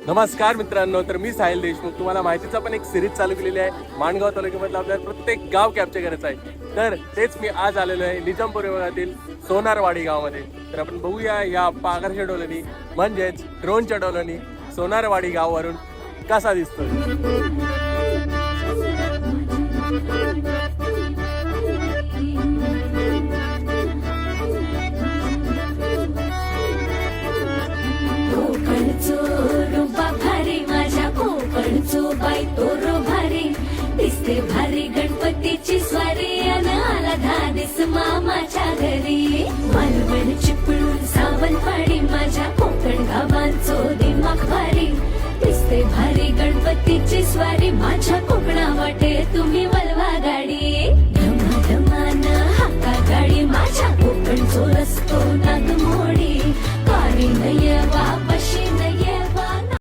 नमस्कार मित्रांनो, तर मी साहिल देशमुख. तुम्हाला माहितीचा पण एक सिरीज चालू केलेली आहे. माणगाव तालुक्यामधलं आपल्याला प्रत्येक गाव कॅप्चर करायचं आहे. तर तेच मी आज आलेलो आहे निजामपूर विभागातील सोनारवाडी गावामध्ये. तर आपण बघूया या पाखरच्या डोलांनी म्हणजेच ड्रोनच्या डोलांनी सोनारवाडी गावावरून कसा दिसतोय. दिसते भारी गणपतीची स्वारी आला धादिस मामाच्या घरी. मालवण चिपळूण सावंतवाडी माझ्या कोकण गावांचो दिमाग भारी. दिसते भारी गणपतीची स्वारी माझ्या